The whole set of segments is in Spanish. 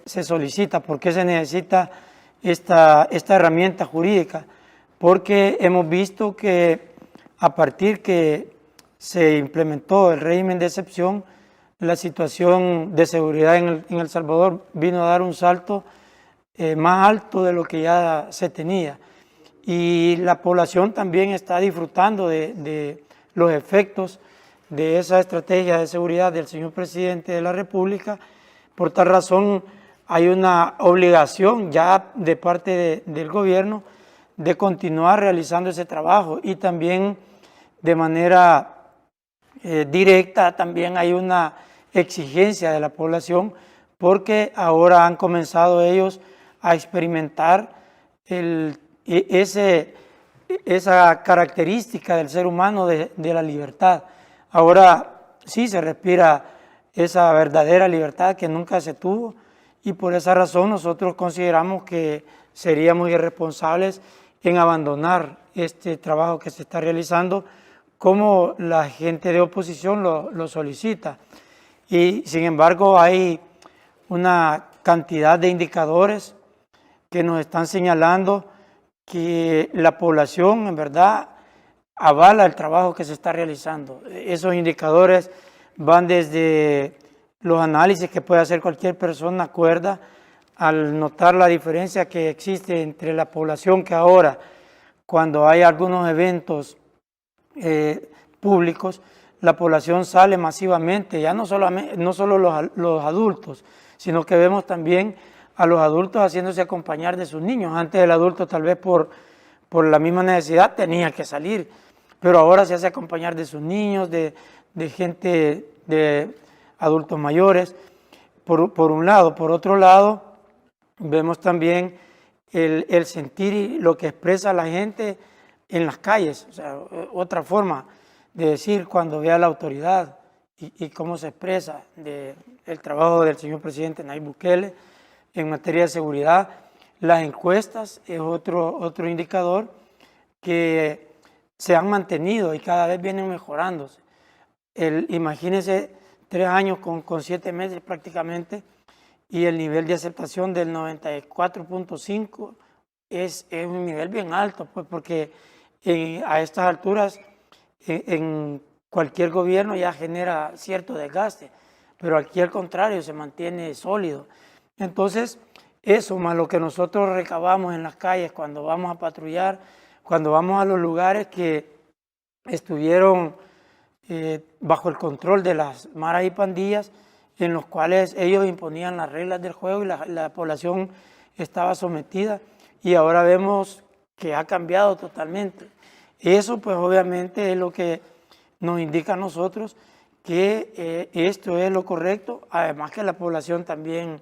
se solicita, por qué se necesita esta herramienta jurídica, porque hemos visto que a partir que se implementó el régimen de excepción, la situación de seguridad en El Salvador vino a dar un salto más alto de lo que ya se tenía. Y la población también está disfrutando de los efectos de esa estrategia de seguridad del señor presidente de la República. Por tal razón, hay una obligación ya de parte del gobierno de continuar realizando ese trabajo, y también de manera directa también hay una exigencia de la población, porque ahora han comenzado ellos a experimentar esa característica del ser humano de la libertad. Ahora sí se respira esa verdadera libertad que nunca se tuvo, y por esa razón nosotros consideramos que seríamos irresponsables en abandonar este trabajo que se está realizando, como la gente de oposición lo solicita. Y sin embargo hay una cantidad de indicadores que nos están señalando que la población en verdad avala el trabajo que se está realizando. Esos indicadores van desde los análisis que puede hacer cualquier persona cuerda al notar la diferencia que existe entre la población, que ahora, cuando hay algunos eventos públicos, la población sale masivamente, ya no solo los adultos, sino que vemos también a los adultos haciéndose acompañar de sus niños. Antes el adulto tal vez por la misma necesidad tenía que salir, pero ahora se hace acompañar de sus niños, de gente, de adultos mayores, por un lado. Por otro lado, vemos también el sentir y lo que expresa la gente en las calles, o sea, otra forma de decir cuando ve a la autoridad y cómo se expresa el trabajo del señor presidente Nayib Bukele en materia de seguridad. Las encuestas es otro indicador que se han mantenido y cada vez vienen mejorándose. Imagínense 3 años con 7 meses prácticamente, y el nivel de aceptación del 94.5 es un nivel bien alto, pues, porque a estas alturas en cualquier gobierno ya genera cierto desgaste, pero aquí al contrario se mantiene sólido. Entonces, eso más lo que nosotros recabamos en las calles cuando vamos a patrullar, cuando vamos a los lugares que estuvieron bajo el control de las maras y pandillas, en los cuales ellos imponían las reglas del juego y la población estaba sometida, y ahora vemos que ha cambiado totalmente. Eso pues obviamente es lo que nos indica a nosotros que esto es lo correcto, además que la población también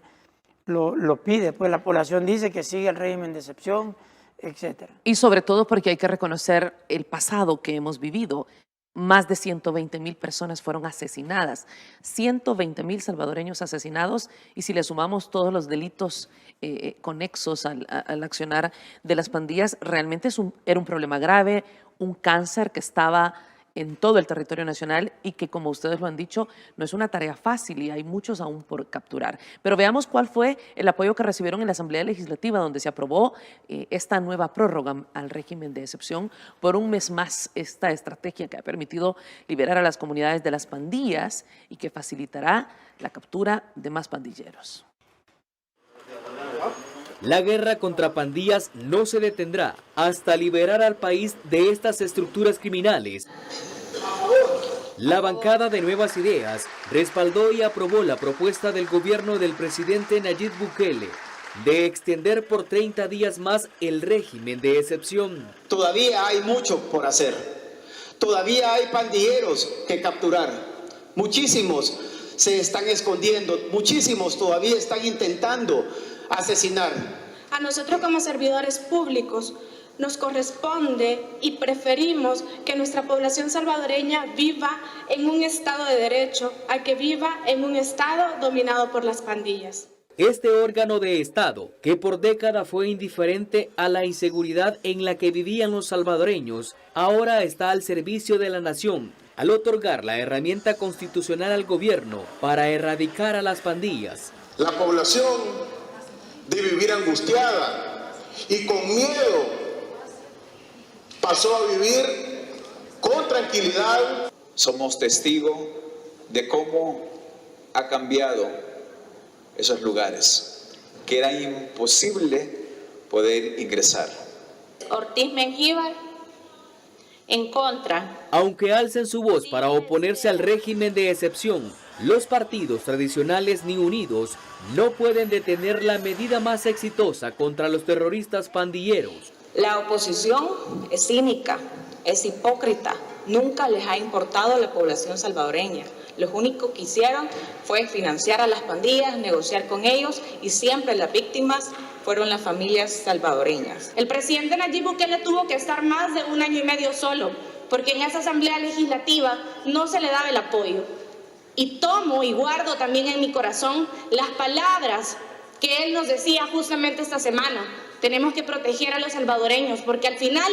lo pide, pues la población dice que sigue el régimen de excepción, etc. Y sobre todo porque hay que reconocer el pasado que hemos vivido. Más de 120,000 personas fueron asesinadas, 120,000 salvadoreños asesinados, y si le sumamos todos los delitos conexos al accionar de las pandillas, realmente era un problema grave, un cáncer que estaba en todo el territorio nacional y que, como ustedes lo han dicho, no es una tarea fácil y hay muchos aún por capturar. Pero veamos cuál fue el apoyo que recibieron en la Asamblea Legislativa, donde se aprobó esta nueva prórroga al régimen de excepción por un mes más, esta estrategia que ha permitido liberar a las comunidades de las pandillas y que facilitará la captura de más pandilleros. La guerra contra pandillas no se detendrá hasta liberar al país de estas estructuras criminales. La bancada de Nuevas Ideas respaldó y aprobó la propuesta del gobierno del presidente Nayib Bukele de extender por 30 días más el régimen de excepción. Todavía hay mucho por hacer. Todavía hay pandilleros que capturar. Muchísimos se están escondiendo, muchísimos todavía están intentando asesinar. A nosotros como servidores públicos nos corresponde y preferimos que nuestra población salvadoreña viva en un estado de derecho a que viva en un estado dominado por las pandillas. Este órgano de Estado, que por décadas fue indiferente a la inseguridad en la que vivían los salvadoreños, ahora está al servicio de la nación, al otorgar la herramienta constitucional al gobierno para erradicar a las pandillas. La población de vivir angustiada y con miedo, pasó a vivir con tranquilidad. Somos testigos de cómo ha cambiado esos lugares, que era imposible poder ingresar. Ortiz Mengíbar, en contra. Aunque alcen su voz para oponerse al régimen de excepción, los partidos tradicionales ni unidos no pueden detener la medida más exitosa contra los terroristas pandilleros. La oposición es cínica, es hipócrita, nunca les ha importado la población salvadoreña. Lo único que hicieron fue financiar a las pandillas, negociar con ellos y siempre las víctimas fueron las familias salvadoreñas. El presidente Nayib Bukele tuvo que estar más de 1 año y medio solo, porque en esa asamblea legislativa no se le daba el apoyo. Y tomo y guardo también en mi corazón las palabras que él nos decía justamente esta semana. Tenemos que proteger a los salvadoreños, porque al final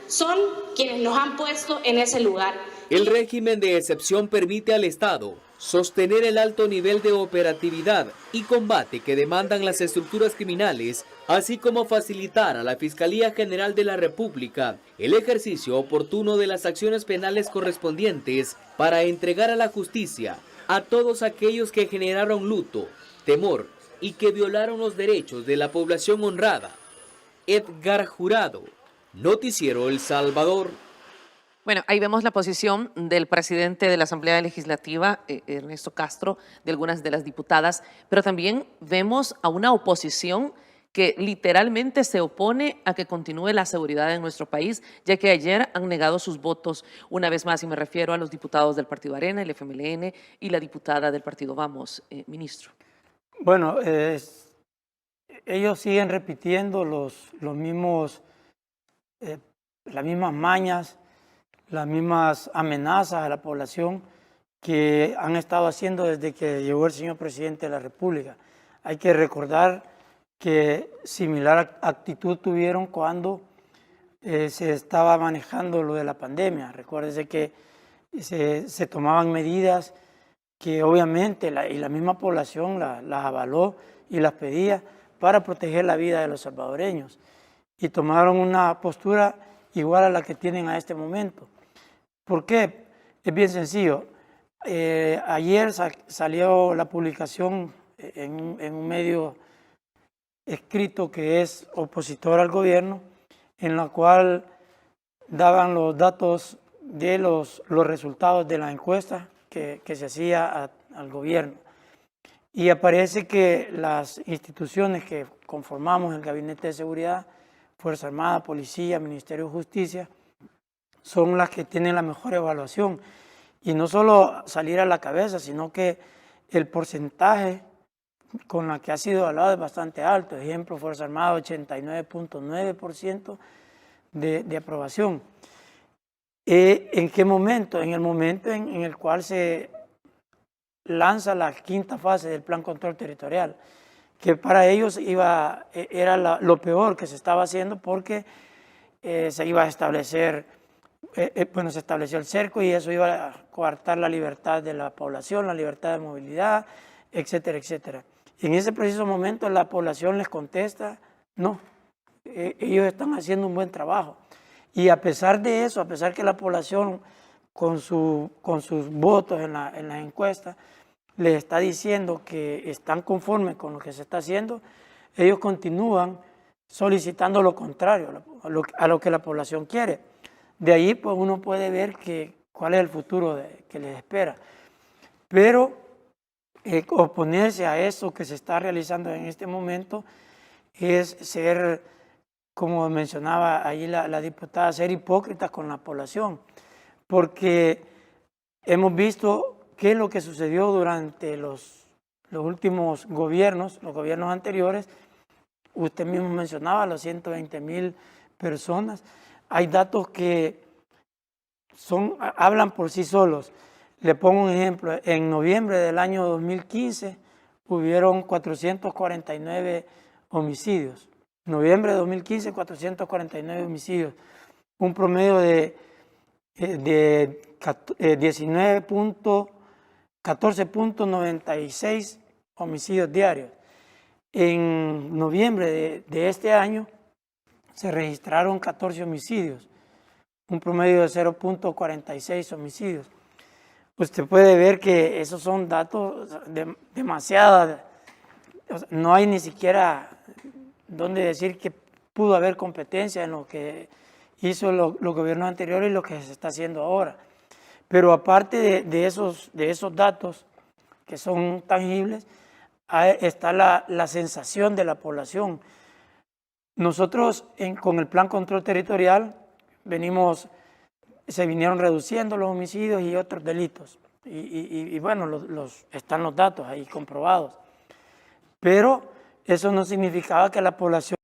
son quienes nos han puesto en ese lugar. El régimen de excepción permite al Estado sostener el alto nivel de operatividad y combate que demandan las estructuras criminales, así como facilitar a la Fiscalía General de la República el ejercicio oportuno de las acciones penales correspondientes para entregar a la justicia a todos aquellos que generaron luto, temor y que violaron los derechos de la población honrada. Edgar Jurado, Noticiero El Salvador. Bueno, ahí vemos la posición del presidente de la Asamblea Legislativa, Ernesto Castro, de algunas de las diputadas, pero también vemos a una oposición que literalmente se opone a que continúe la seguridad en nuestro país, ya que ayer han negado sus votos una vez más, y me refiero a los diputados del Partido Arena, el FMLN y la diputada del Partido Vamos, ministro. Bueno, ellos siguen repitiendo los mismos, las mismas mañas, las mismas amenazas a la población que han estado haciendo desde que llegó el señor presidente de la República. Hay que recordar que similar actitud tuvieron cuando se estaba manejando lo de la pandemia. Recuérdense que se tomaban medidas que obviamente la misma población las avaló y las pedía para proteger la vida de los salvadoreños, y tomaron una postura igual a la que tienen a este momento. ¿Por qué? Es bien sencillo. Ayer salió la publicación en un medio escrito que es opositor al gobierno, en la cual daban los datos de los resultados de la encuesta que se hacía al gobierno. Y aparece que las instituciones que conformamos el Gabinete de Seguridad, Fuerza Armada, Policía, Ministerio de Justicia, son las que tienen la mejor evaluación. Y no solo salir a la cabeza, sino que el porcentaje con la que ha sido evaluado es bastante alto. Ejemplo, Fuerza Armada, 89.9% de aprobación. ¿En qué momento? En el momento en el cual se lanza la quinta fase del Plan Control Territorial, que para ellos era lo peor que se estaba haciendo, porque se iba a establecer, se estableció el cerco y eso iba a coartar la libertad de la población, la libertad de movilidad, etcétera, etcétera. Y en ese preciso momento la población les contesta, no, ellos están haciendo un buen trabajo. Y a pesar de eso, a pesar que la población con sus votos en las encuestas les está diciendo que están conformes con lo que se está haciendo, ellos continúan solicitando lo contrario, a lo que la población quiere. De ahí pues uno puede ver cuál es el futuro que les espera. Pero oponerse a eso que se está realizando en este momento es ser, como mencionaba ahí la diputada, ser hipócritas con la población, porque hemos visto qué es lo que sucedió durante los últimos gobiernos, los gobiernos anteriores. Usted mismo mencionaba los 120,000 personas. Hay datos que hablan por sí solos. Le pongo un ejemplo. En noviembre del año 2015 hubieron 449 homicidios. Noviembre de 2015, 449 homicidios. Un promedio de 14.96 homicidios diarios. En noviembre de este año se registraron 14 homicidios, un promedio de 0.46 homicidios. Usted puede ver que esos son datos demasiados, no hay ni siquiera donde decir que pudo haber competencia en lo que hizo los gobiernos anteriores y lo que se está haciendo ahora. Pero aparte de esos datos que son tangibles, está la sensación de la población. Nosotros con el Plan Control Territorial se vinieron reduciendo los homicidios y otros delitos. Y bueno, están los datos ahí comprobados. Pero eso no significaba que la población